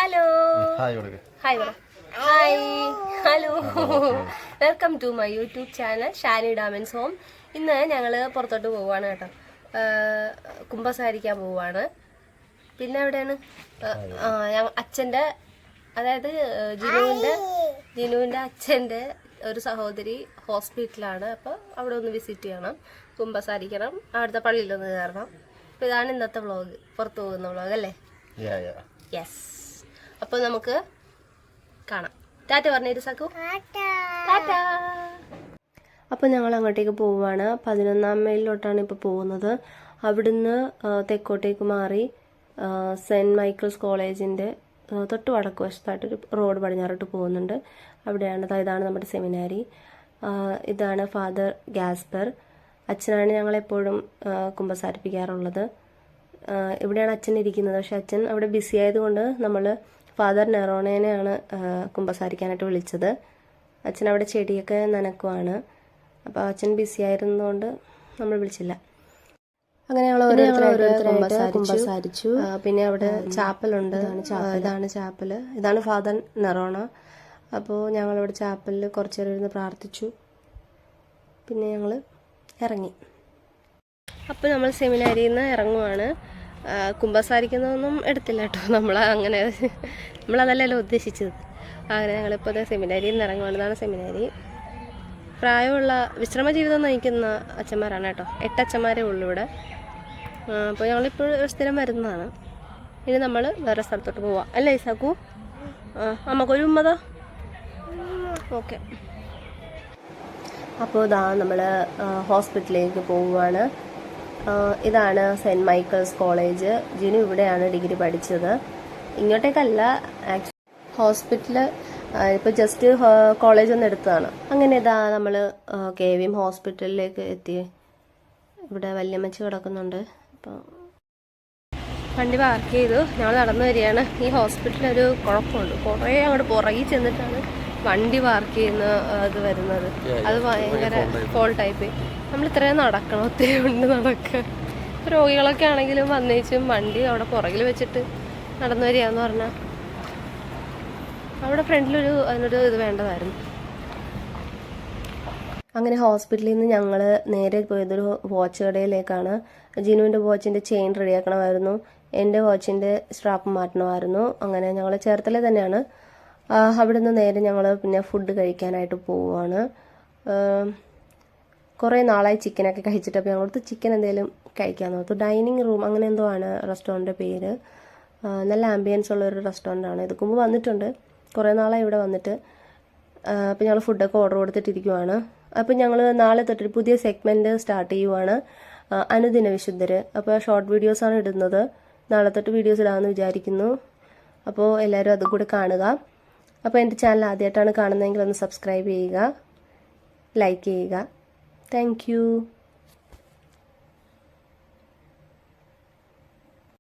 Hello hi hi hello welcome to my YouTube channel Shani Daman's home. ഇന്ന് ഞങ്ങൾ പുറത്തോട്ട് പോവുകയാണ് കേട്ടോ. കുമ്പസാരിക്കാൻ പോവുകയാണ്. പിന്നെ എവിടെയാണ് അച്ഛൻ്റെ, അതായത് ജിനുവിൻ്റെ അച്ഛൻ്റെ ഒരു സഹോദരി ഹോസ്പിറ്റലാണ്. അപ്പോൾ അവിടെ ഒന്ന് വിസിറ്റ് ചെയ്യണം, കുമ്പസാരിക്കണം, അവിടുത്തെ പള്ളിയിലൊന്ന് കയറണം. അപ്പോൾ ഇതാണ് ഇന്നത്തെ വ്ളോഗ്, പുറത്ത് പോകുന്ന വ്ളോഗ് അല്ലേ? യെസ്. അപ്പോൾ നമുക്ക് കാണാം. ടാറ്റ പറഞ്ഞിട്ട് സക്കു, ടാറ്റ. അപ്പോൾ ഞങ്ങൾ അങ്ങോട്ടേക്ക് പോവുകയാണ്. 11-ാം മൈലിലോട്ടാണ് ഇപ്പോൾ പോകുന്നത്. അവിടുന്ന് തെക്കോട്ടേക്ക് മാറി സെൻറ്റ് മൈക്കിൾസ് കോളേജിൻ്റെ തൊട്ട് വടക്ക് വശത്തായിട്ടൊരു റോഡ് പടിഞ്ഞാറോട്ട് പോകുന്നുണ്ട്. അവിടെയാണ്, ഇതാണ് നമ്മുടെ സെമിനാരി. ഇതാണ് ഫാദർ ഗാസ്പർ. അച്ഛനാണ് ഞങ്ങളെപ്പോഴും കുമ്പസാരിപ്പിക്കാറുള്ളത്. ഇവിടെയാണ് അച്ഛൻ ഇരിക്കുന്നത്. പക്ഷെ അച്ഛൻ അവിടെ ബിസി ആയതുകൊണ്ട് നമ്മൾ ഫാദർ നെറോണേനെയാണ് കുമ്പസാരിക്കാനായിട്ട് വിളിച്ചത്. അച്ഛൻ അവിടെ ചെടിയൊക്കെ നനക്കുവാണ്. അപ്പോൾ അച്ഛൻ ബിസി ആയിരുന്നതുകൊണ്ട് നമ്മൾ വിളിച്ചില്ല. അങ്ങനെ ഞങ്ങൾ ഓരോരുത്തരായിട്ട് കുമ്പസാരിച്ചു. പിന്നെ അവിടെ ചാപ്പലുണ്ട്. ഇതാണ് ചാപ്പല്. ഇതാണ് ഫാദർ നെറോണ. അപ്പോൾ ഞങ്ങളവിടെ ചാപ്പലിൽ കുറച്ച് നേരം ഇരുന്ന് പ്രാർത്ഥിച്ചു. പിന്നെ ഞങ്ങൾ ഇറങ്ങി. അപ്പോൾ നമ്മൾ സെമിനാരിയിൽ നിന്ന് ഇറങ്ങുവാണ്. കുമ്പസാരിക്കുന്നതൊന്നും എടുത്തില്ല കേട്ടോ. നമ്മളതല്ലല്ലോ ഉദ്ദേശിച്ചത്. അങ്ങനെ ഞങ്ങളിപ്പോൾ സെമിനാരിയിൽ നിന്ന് ഇറങ്ങുവാണ്. ഇതാണ് സെമിനാരി. പ്രായമുള്ള വിശ്രമ ജീവിതം നയിക്കുന്ന അച്ഛന്മാരാണ് കേട്ടോ. 8 അച്ഛന്മാരേ ഉള്ളൂ ഇവിടെ. അപ്പോൾ ഞങ്ങളിപ്പോൾ സ്ഥിരം വരുന്നതാണ്. ഇനി നമ്മൾ വേറെ സ്ഥലത്തോട്ട് പോവാം അല്ലേ ഇസാക്കു? അമ്മക്കൊരു ഉമ്മതോ? ഓക്കെ. അപ്പോൾ ഇതാ നമ്മൾ ഹോസ്പിറ്റലിലേക്ക് പോവുകയാണ്. ഇതാണ് സെൻറ്റ് മൈക്കിൾസ് കോളേജ്. ജിനു ഇവിടെയാണ് ഡിഗ്രി പഠിച്ചത്. ഇങ്ങോട്ടേക്കല്ല, ആക്ച്വലി ഹോസ്പിറ്റൽ ഇപ്പോൾ ജസ്റ്റ് കോളേജ് ഒന്ന് എടുത്തതാണ്. അങ്ങനെ ഇതാ നമ്മൾ KVM ഹോസ്പിറ്റലിലേക്ക് എത്തി. ഇവിടെ വല്യമ്മച്ചി കിടക്കുന്നുണ്ട്. അപ്പോൾ വണ്ടി പാർക്ക് ചെയ്തു. ഞങ്ങൾ നടന്നു വരികയാണ്. ഈ ഹോസ്പിറ്റലൊരു കുഴപ്പമുണ്ട്. കുറേ അങ്ങോട്ട് പുറകിൽ ചെന്നിട്ടാണ് വണ്ടി പാർക്ക് ചെയ്യുന്ന അത് വരുന്നത്. അത് ഭയങ്കര ഫോൾട്ടായിപ്പോയി. നമ്മൾ ഇത്രയും നടക്കണം, ഒത്തിരി കൊണ്ട് നടക്കുക. രോഗികളൊക്കെ ആണെങ്കിലും വന്നേച്ചും വണ്ടി അവിടെ പുറകിൽ വെച്ചിട്ട് നടന്നു വരികയെന്ന് പറഞ്ഞാൽ അവിടെ ഫ്രണ്ടിലൊരു അതിനൊരു ഇത് വേണ്ടതായിരുന്നു. അങ്ങനെ ഹോസ്പിറ്റലിൽ നിന്ന് ഞങ്ങൾ നേരെ പോയതൊരു വാച്ച് കടയിലേക്കാണ്. ജിനുവിൻ്റെ വാച്ചിൻ്റെ ചെയിൻ റെഡിയാക്കണമായിരുന്നു. എൻ്റെ വാച്ചിൻ്റെ സ്ട്രാപ്പ് മാറ്റണമായിരുന്നു. അങ്ങനെ ഞങ്ങൾ ചേർത്തല തന്നെയാണ്. അവിടെ നിന്ന് നേരെ ഞങ്ങൾ പിന്നെ ഫുഡ് കഴിക്കാനായിട്ട് പോവുകയാണ്. കുറേ നാളായി ചിക്കനൊക്കെ കഴിച്ചിട്ട്. അപ്പോൾ ഞങ്ങളടുത്ത് ചിക്കൻ എന്തെങ്കിലും കഴിക്കാമെന്ന് ഓർത്തു. ഡൈനിങ് റൂം അങ്ങനെ എന്തോ ആണ് റെസ്റ്റോറൻറ്റിൻ്റെ പേര്. നല്ല ആംബിയൻസ് ഉള്ളൊരു റെസ്റ്റോറൻ്റാണ്. ഇതിക്ക് മുമ്പ് വന്നിട്ടുണ്ട്, കുറേ നാളായി ഇവിടെ വന്നിട്ട്. അപ്പോൾ ഞങ്ങൾ ഫുഡൊക്കെ ഓർഡർ കൊടുത്തിട്ടിരിക്കുവാണ്. അപ്പോൾ ഞങ്ങൾ നാളെ തൊട്ടൊരു പുതിയ സെഗ്മെൻറ്റ് സ്റ്റാർട്ട് ചെയ്യുവാണ്, അനുദിന വിശുദ്ധർ. അപ്പോൾ ഷോർട്ട് വീഡിയോസാണ് ഇടുന്നത്. നാളെ തൊട്ട് വീഡിയോസ് ഇടാമെന്ന് വിചാരിക്കുന്നു. അപ്പോൾ എല്ലാവരും അതും കൂടെ കാണുക. അപ്പോൾ എൻ്റെ ചാനൽ ആദ്യമായിട്ടാണ് കാണുന്നതെങ്കിൽ ഒന്ന് സബ്സ്ക്രൈബ് ചെയ്യുക, ലൈക്ക് ചെയ്യുക. Thank you.